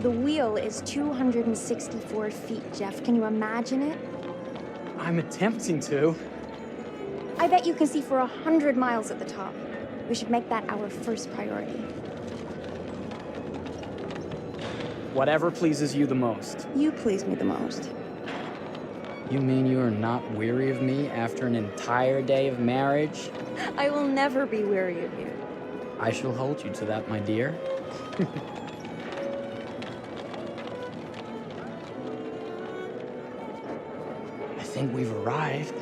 The wheel is 264 feet, Jeff. Can you imagine it? I'm attempting to. I bet you can see for 100 miles at the top. We should make that our first priority. Whatever pleases you the most. You please me the most. You mean you are not weary of me after an entire day of marriage? I will never be weary of you. I shall hold you to that, my dear. I think we've arrived.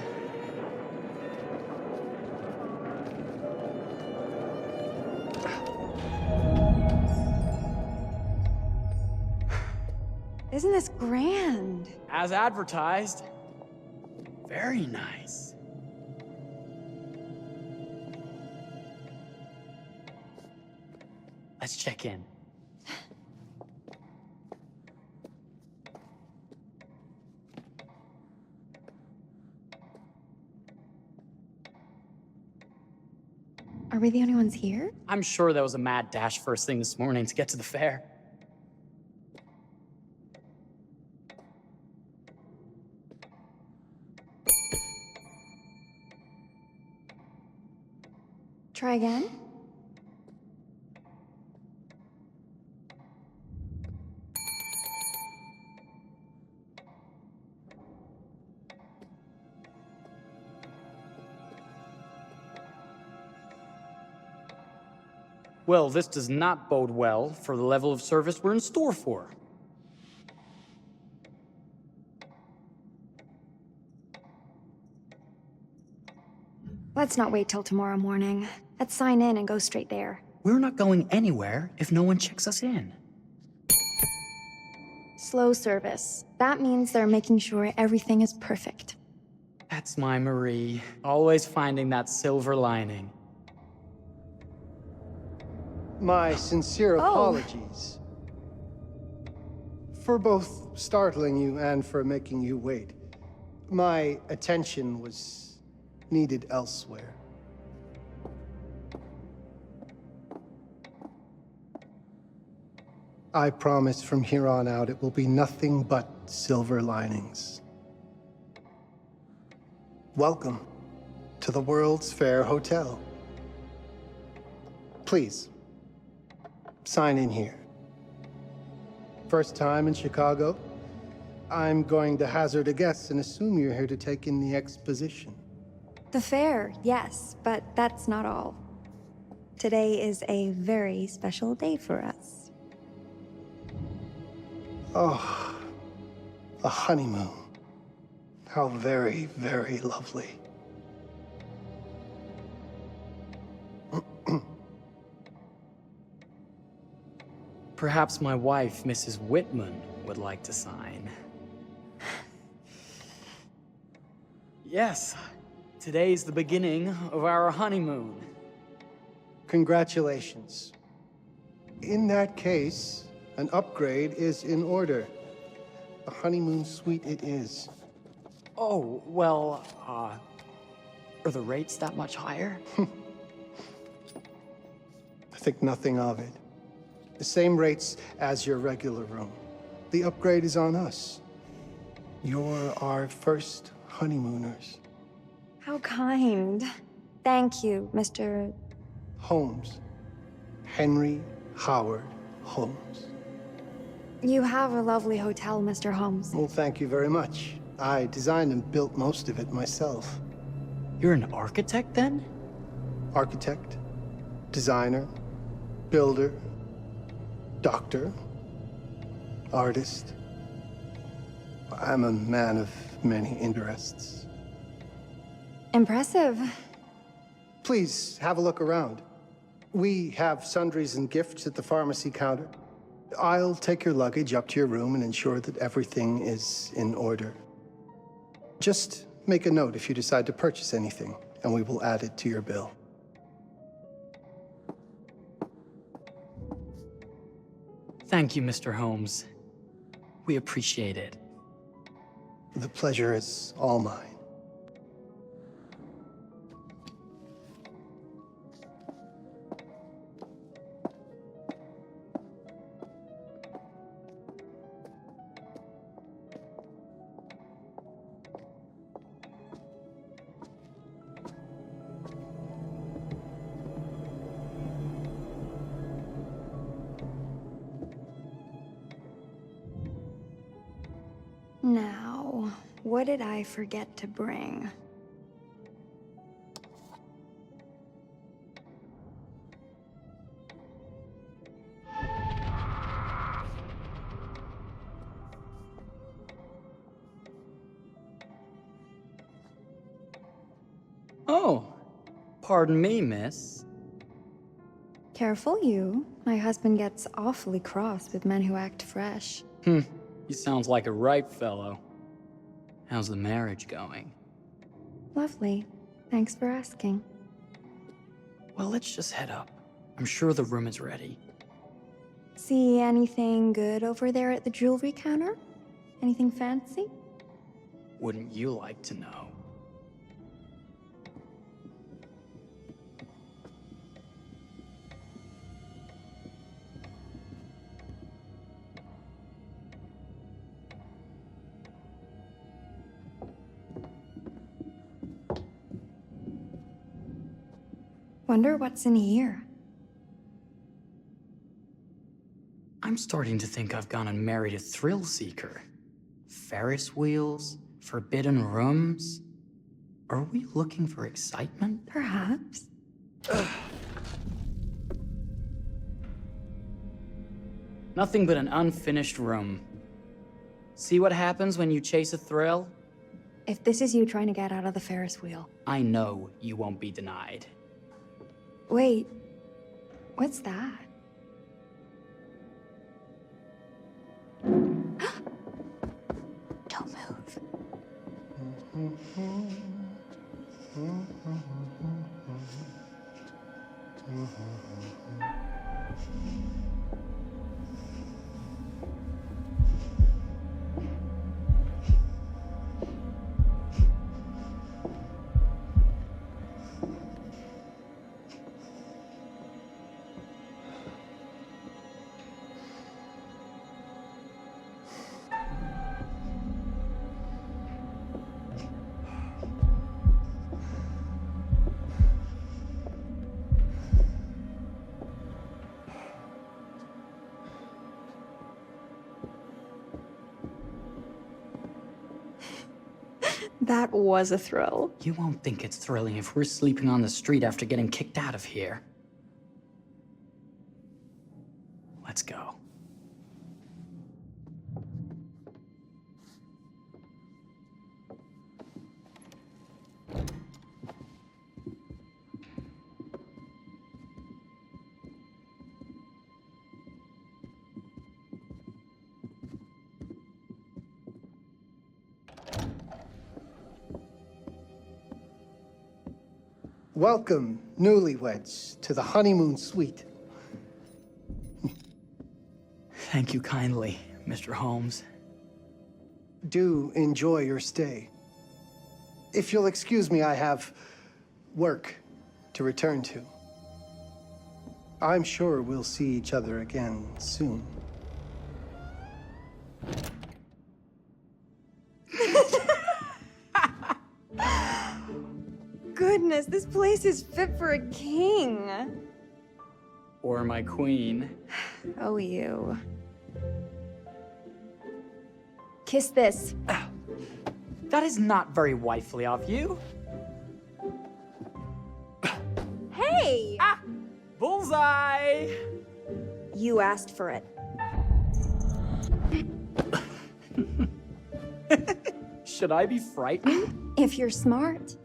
Isn't this grand? As advertised. Very nice. Let's check in. Are we the only ones here? I'm sure there was a mad dash first thing this morning to get to the fair. Try again? Well, this does not bode well for the level of service we're in store for. Let's not wait till tomorrow morning. Let's sign in and go straight there. We're not going anywhere if no one checks us in. Slow service. That means they're making sure everything is perfect. That's my Marie, always finding that silver lining. My sincere apologies for both startling you and for making you wait. My attention was needed elsewhere. I promise from here on out it will be nothing but silver linings. Welcome to the World's Fair Hotel. Please, sign in here. First time in Chicago? I'm going to hazard a guess and assume you're here to take in the exposition. The fair, yes, but that's not all. Today is a very special day for us. Oh, a honeymoon. How very, very lovely. Perhaps my wife, Mrs. Whitman, would like to sign. Yes, today's the beginning of our honeymoon. Congratulations. In that case, an upgrade is in order. A honeymoon suite it is. Oh, well, are the rates that much higher? I think nothing of it. The same rates as your regular room. The upgrade is on us. You're our first honeymooners. How kind. Thank you, Mr. Holmes. Henry Howard Holmes. You have a lovely hotel, Mr. Holmes. Well, thank you very much. I designed and built most of it myself. You're an architect, then? Architect, designer, builder, doctor, artist. I'm a man of many interests. Impressive. Please, have a look around. We have sundries and gifts at the pharmacy counter. I'll take your luggage up to your room and ensure that everything is in order. Just make a note if you decide to purchase anything, and we will add it to your bill. Thank you, Mr. Holmes. We appreciate it. The pleasure is all mine. Now, what did I forget to bring? Oh, pardon me, miss. Careful you. My husband gets awfully cross with men who act fresh. He sounds like a ripe fellow. How's the marriage going? Lovely. Thanks for asking. Well, let's just head up. I'm sure the room is ready. See anything good over there at the jewelry counter? Anything fancy? Wouldn't you like to know? Wonder what's in here. I'm starting to think I've gone and married a thrill seeker. Ferris wheels, forbidden rooms. Are we looking for excitement? Perhaps. Nothing but an unfinished room. See what happens when you chase a thrill? If this is you trying to get out of the Ferris wheel. I know you won't be denied. Wait, what's that? Don't move. That was a thrill. You won't think it's thrilling if we're sleeping on the street after getting kicked out of here. Let's go. Welcome, newlyweds, to the honeymoon suite. Thank you kindly, Mr. Holmes. Do enjoy your stay. If you'll excuse me, I have work to return to. I'm sure we'll see each other again soon. Goodness, this place is fit for a king. Or my queen. Oh, you. Kiss this. That is not very wifely of you. Hey! Ah! Bullseye! You asked for it. Should I be frightened? If you're smart.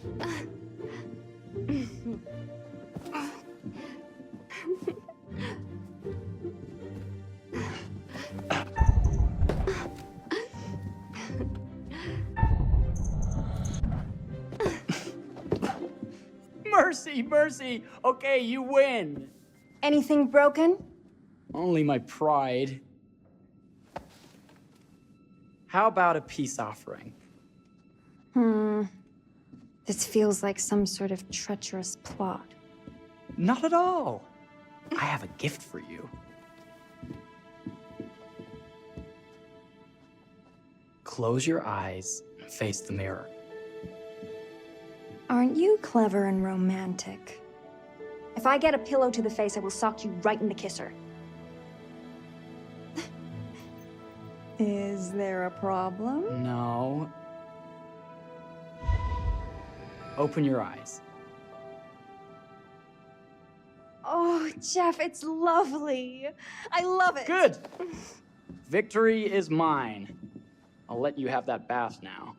Mercy, mercy! Okay, you win! Anything broken? Only my pride. How about a peace offering? This feels like some sort of treacherous plot. Not at all. I have a gift for you. Close your eyes and face the mirror. Aren't you clever and romantic? If I get a pillow to the face, I will sock you right in the kisser. Is there a problem? No. Open your eyes. Oh, Jeff, it's lovely. I love it. Good! Victory is mine. I'll let you have that bath now.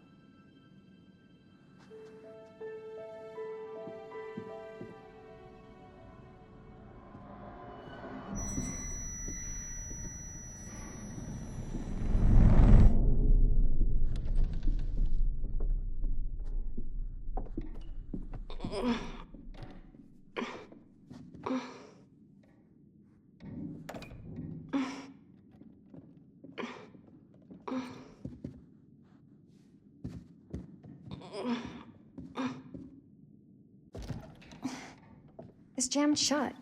It's jammed shut.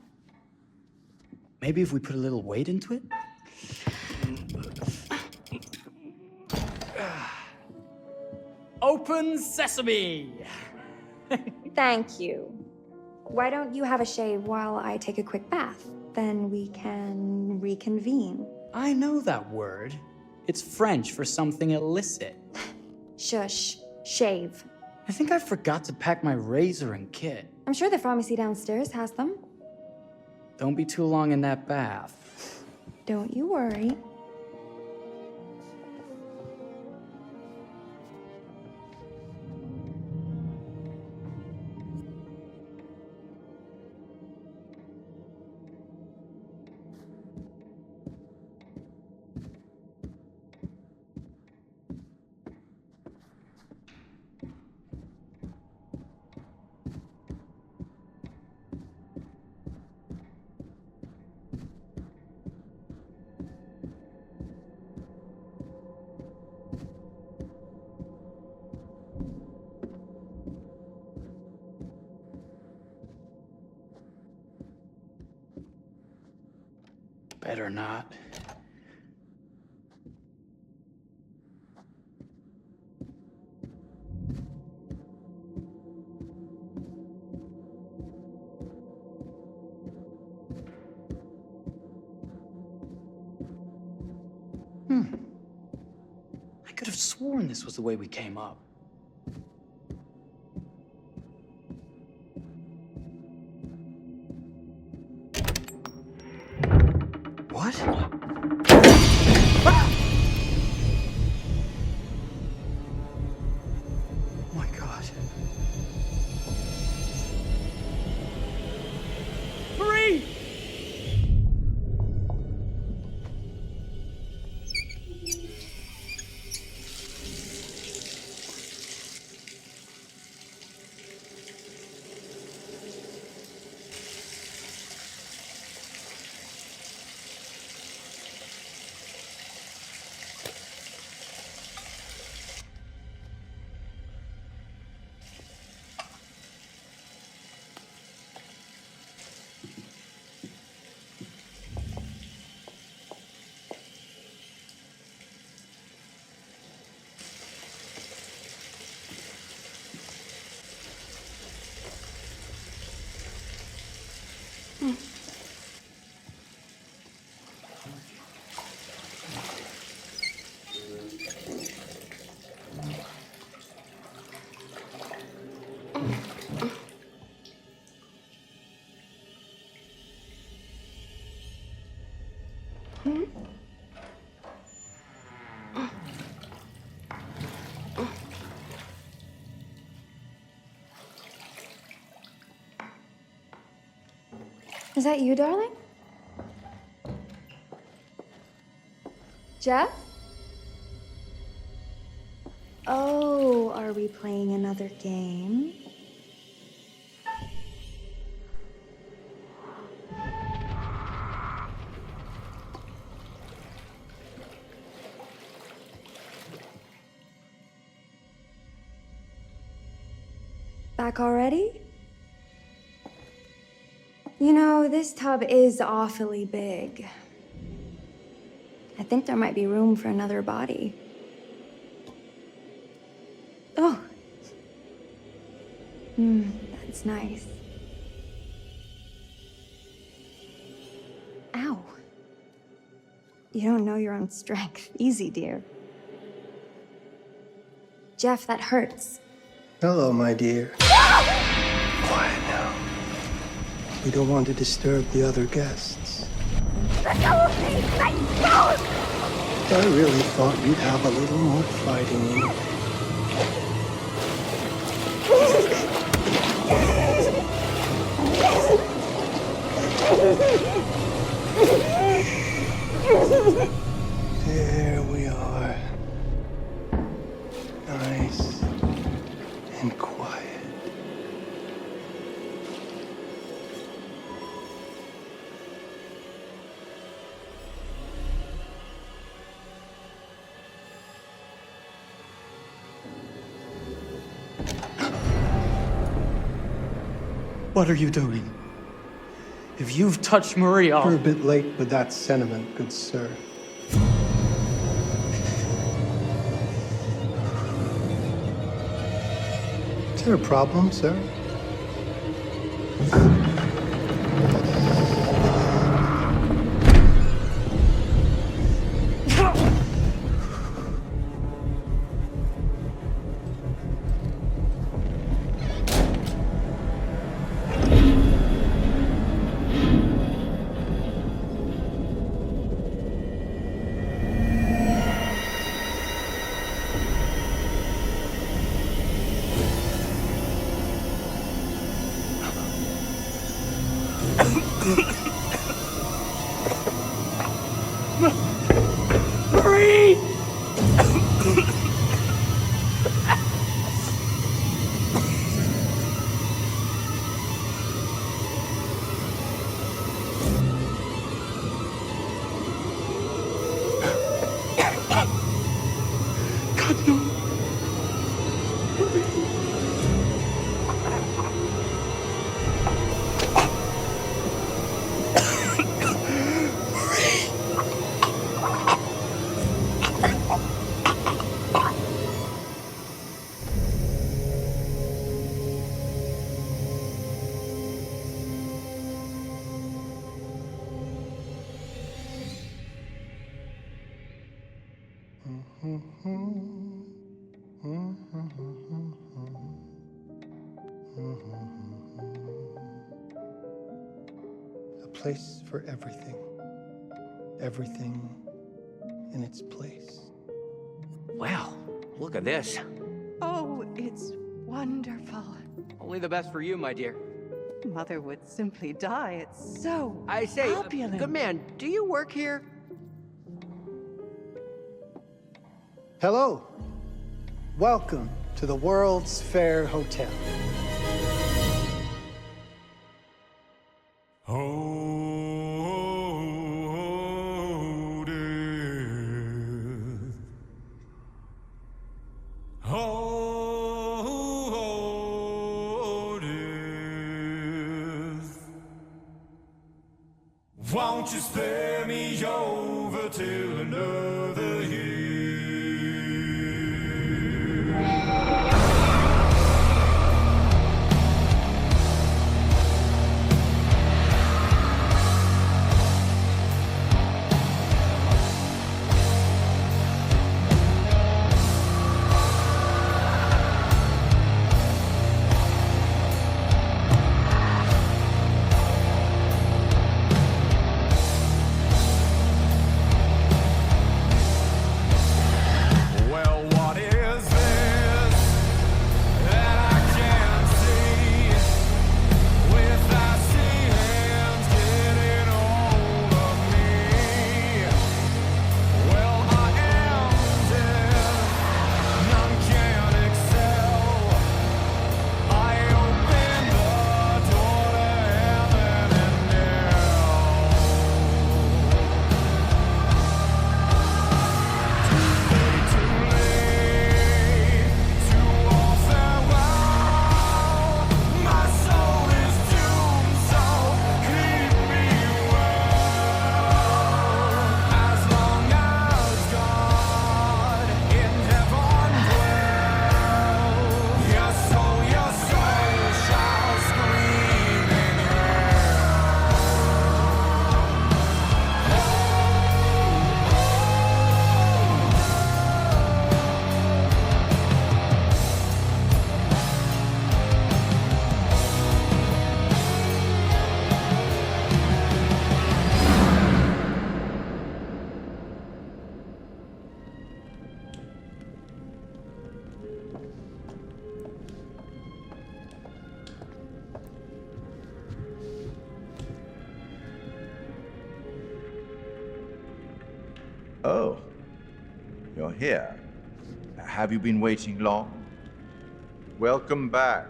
Maybe if we put a little weight into it? Open sesame! Thank you. Why don't you have a shave while I take a quick bath? Then we can reconvene. I know that word. It's French for something illicit. Shush. Shave. I think I forgot to pack my razor and kit. I'm sure the pharmacy downstairs has them. Don't be too long in that bath. Don't you worry. Better not. I could have sworn this was the way we came up. What? Ah! Oh my God. Hurry! Is that you, darling? Jeff? Oh, are we playing another game? Back already? You know, this tub is awfully big. I think there might be room for another body. Oh. That's nice. Ow. You don't know your own strength. Easy, dear. Jeff, that hurts. Hello, my dear. Quiet now. We don't want to disturb the other guests. Let go of me! Let go! I really thought you'd have a little more fighting in you. There we are. Nice and quiet. What are you doing? If you've touched Marie, I'll... You're a bit late with that sentiment, good sir. Is there a problem, sir? Marie! God, no. A place for everything. Everything in its place. Well, look at this. Oh, it's wonderful. Only the best for you, my dear. Mother would simply die. It's so I say, opulent. good man, do you work here? Hello. Welcome to the World's Fair Hotel. Oh, death. Oh, death. Won't you spare me over till another year? Oh, you're here. Have you been waiting long? Welcome back.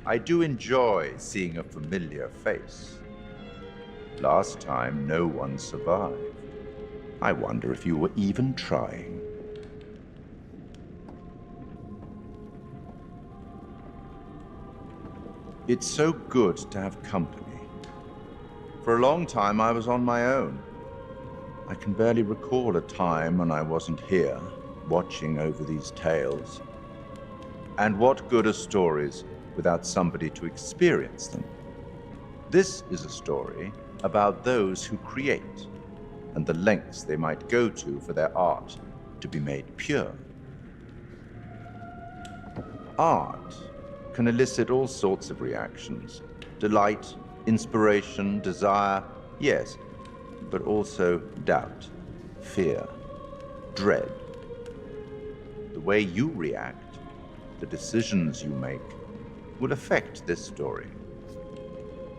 I do enjoy seeing a familiar face. Last time, no one survived. I wonder if you were even trying. It's so good to have company. For a long time, I was on my own. I can barely recall a time when I wasn't here, watching over these tales. And what good are stories without somebody to experience them? This is a story about those who create, and the lengths they might go to for their art to be made pure. Art can elicit all sorts of reactions. Delight, inspiration, desire, yes, but also doubt, fear, dread. The way you react, the decisions you make, will affect this story.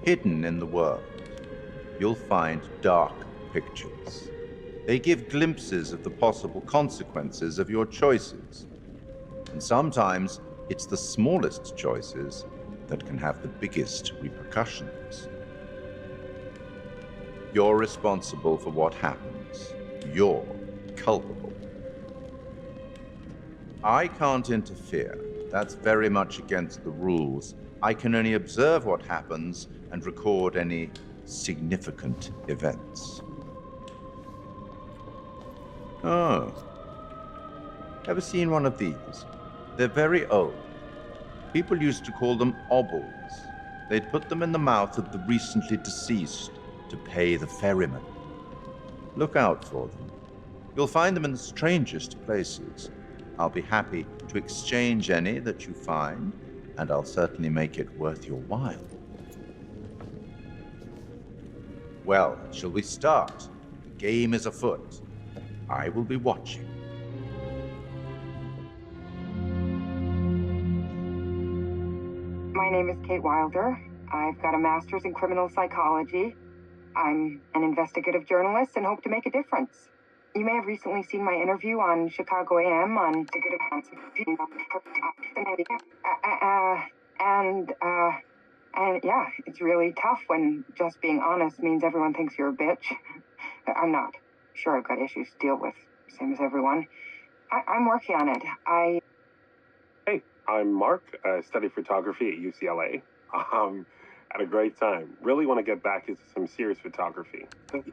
Hidden in the world, you'll find dark pictures. They give glimpses of the possible consequences of your choices. And sometimes it's the smallest choices that can have the biggest repercussions. You're responsible for what happens. You're culpable. I can't interfere. That's very much against the rules. I can only observe what happens and record any significant events. Oh. Ever seen one of these? They're very old. People used to call them obols. They'd put them in the mouth of the recently deceased to pay the ferryman. Look out for them. You'll find them in the strangest places. I'll be happy to exchange any that you find, and I'll certainly make it worth your while. Well, shall we start? The game is afoot. I will be watching. My name is Kate Wilder. I've got a master's in criminal psychology. I'm an investigative journalist and hope to make a difference. You may have recently seen my interview on Chicago AM on and yeah, it's really tough when just being honest means everyone thinks you're a bitch. I'm not. Sure, I've got issues to deal with, same as everyone. I'm working on it. Hey, I'm Mark. I study photography at UCLA. Had a great time. Really want to get back into some serious photography. But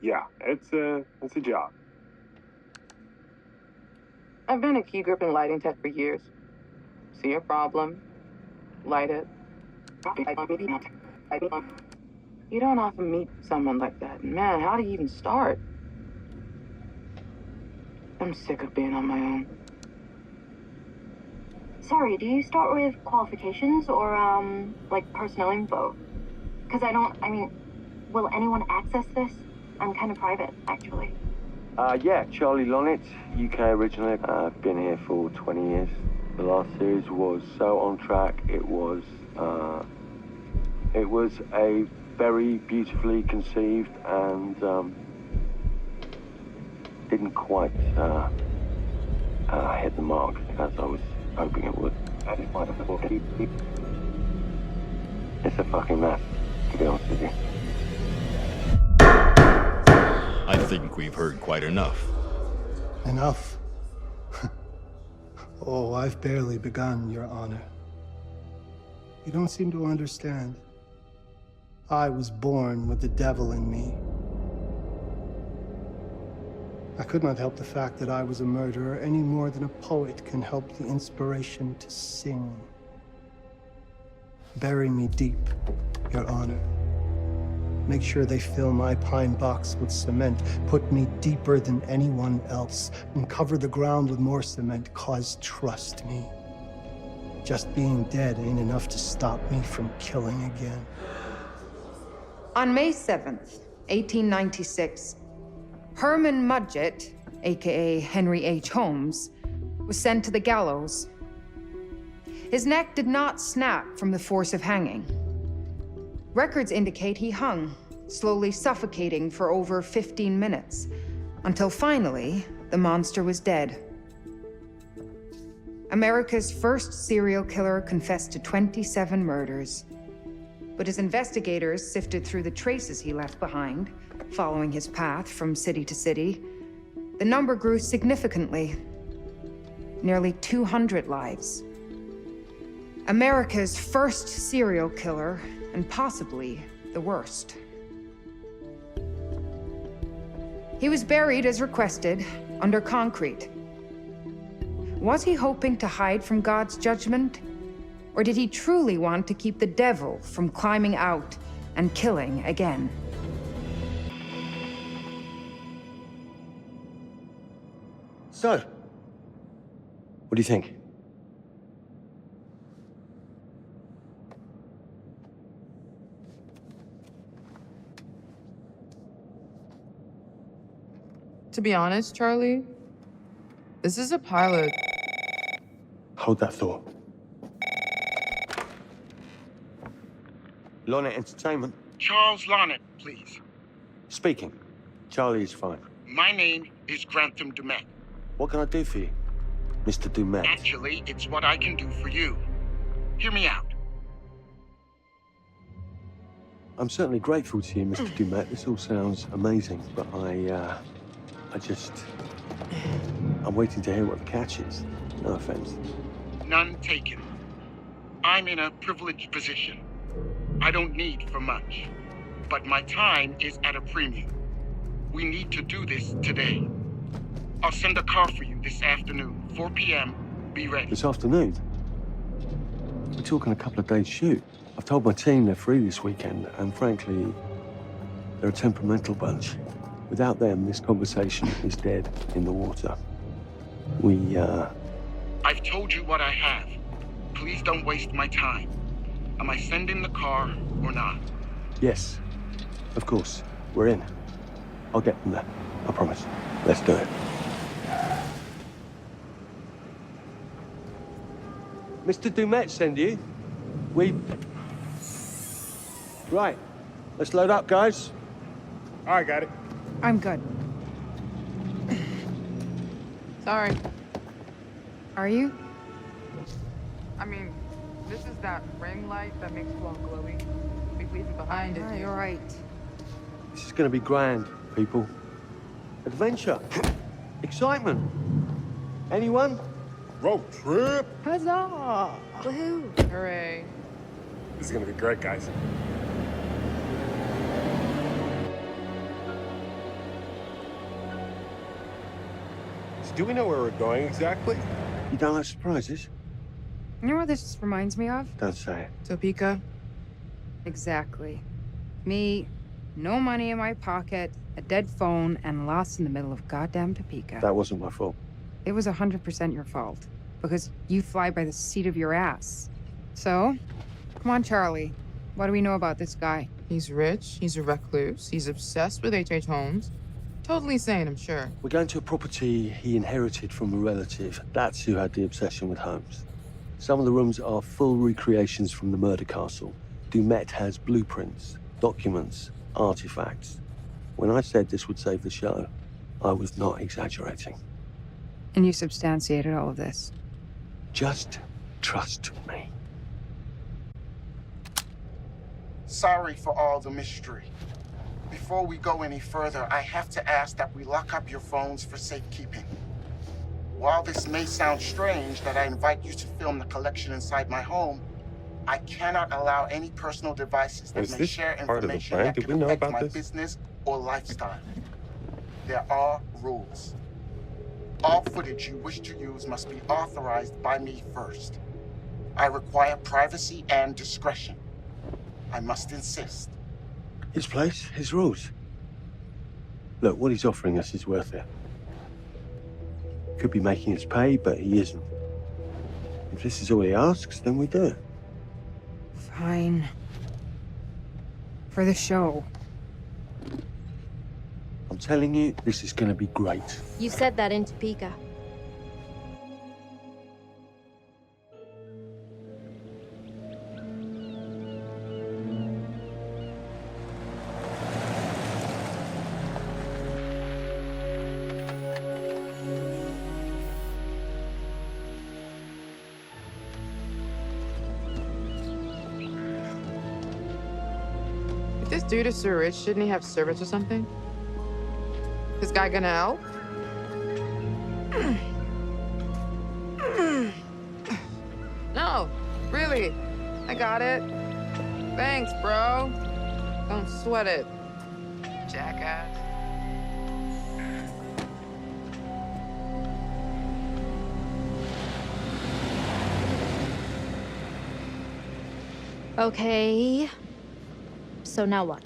yeah, it's a job. I've been a key grip and lighting tech for years. See a problem, light it. You don't often meet someone like that. Man, how do you even start? I'm sick of being on my own. Sorry, do you start with qualifications or, like personnel info? Because will anyone access this? I'm kind of private, actually. Yeah, Charlie Lonitz, UK originally. I've been here for 20 years. The last series was so on track. It was a very beautifully conceived and didn't quite hit the mark as I was hoping it would. It's a fucking mess, to be honest with you. I think we've heard quite enough. Enough? Oh, I've barely begun, Your Honor. You don't seem to understand. I was born with the devil in me. I could not help the fact that I was a murderer any more than a poet can help the inspiration to sing. Bury me deep, Your Honor. Make sure they fill my pine box with cement. Put me deeper than anyone else. And cover the ground with more cement, 'cause trust me, just being dead ain't enough to stop me from killing again. On May 7th, 1896, Herman Mudgett, aka Henry H. Holmes, was sent to the gallows. His neck did not snap from the force of hanging. Records indicate he hung, slowly suffocating for over 15 minutes, until finally, the monster was dead. America's first serial killer confessed to 27 murders. But as investigators sifted through the traces he left behind, following his path from city to city, the number grew significantly. Nearly 200 lives. America's first serial killer, and possibly the worst. He was buried as requested, under concrete. Was he hoping to hide from God's judgment? Or did he truly want to keep the devil from climbing out and killing again? So, what do you think? To be honest, Charlie, this is a pilot. Hold that thought. Lonnet Entertainment. Charles Lonnet, please. Speaking. Charlie is fine. My name is Grantham Dumet. What can I do for you, Mr. Dumet? Actually, it's what I can do for you. Hear me out. I'm certainly grateful to you, Mr. Dumet. This all sounds amazing, but I'm waiting to hear what the catch is. No offense. None taken. I'm in a privileged position. I don't need for much, but my time is at a premium. We need to do this today. I'll send a car for you this afternoon, 4 p.m. Be ready. This afternoon? We're talking a couple of days shoot. I've told my team they're free this weekend, and frankly, they're a temperamental bunch. Without them, this conversation is dead in the water. I've told you what I have. Please don't waste my time. Am I sending the car or not? Yes, of course. We're in. I'll get them there. I promise. Let's do it. Mr. Dumet send you? Right. Let's load up, guys. All right, got it. I'm good. Sorry. Are you? I mean, this is that ring light that makes you all glowy. We leave it behind it. You're right. This is going to be grand, people. Adventure. Excitement. Anyone? Road trip. Huzzah! Woohoo! Hooray. This is gonna be great, guys. So do we know where we're going exactly? You don't like surprises? You know what this reminds me of? Don't say it. Topeka? Exactly. Me, no money in my pocket, a dead phone, and lost in the middle of goddamn Topeka. That wasn't my fault. It was 100% your fault. Because you fly by the seat of your ass. So, come on, Charlie. What do we know about this guy? He's rich, he's a recluse, he's obsessed with H.H. Holmes. Totally sane, I'm sure. We're going to a property he inherited from a relative. That's who had the obsession with Holmes. Some of the rooms are full recreations from the murder castle. Dumet has blueprints, documents, artifacts. When I said this would save the show, I was not exaggerating. And you substantiated all of this? Just trust me. Sorry for all the mystery. Before we go any further, I have to ask that we lock up your phones for safekeeping. While this may sound strange that I invite you to film the collection inside my home, I cannot allow any personal devices that may share information that could affect my business or lifestyle. There are rules. All footage you wish to use must be authorized by me first. I require privacy and discretion. I must insist. His place, his rules. Look, what he's offering us is worth it. Could be making us pay, but he isn't. If this is all he asks, then we do it. Fine. For the show. I'm telling you, this is gonna be great. You said that in Topeka. dude is so rich, shouldn't he have servants or something? This guy gonna help? No, really. I got it. Thanks, bro. Don't sweat it, jackass. Okay. So now what?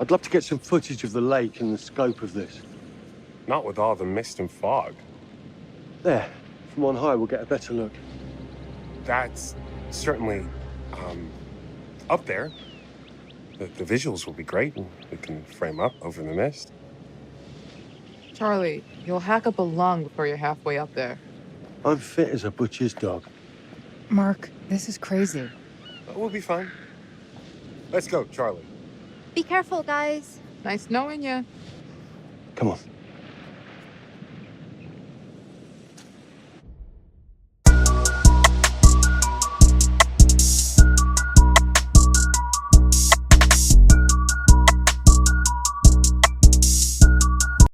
I'd love to get some footage of the lake and the scope of this. Not with all the mist and fog. There. From on high, we'll get a better look. That's certainly, up there. The visuals will be great, and we can frame up over the mist. Charlie, you'll hack up a lung before you're halfway up there. I'm fit as a butcher's dog. Mark, this is crazy. We'll be fine. Let's go, Charlie. Be careful, guys. Nice knowing you. Come on.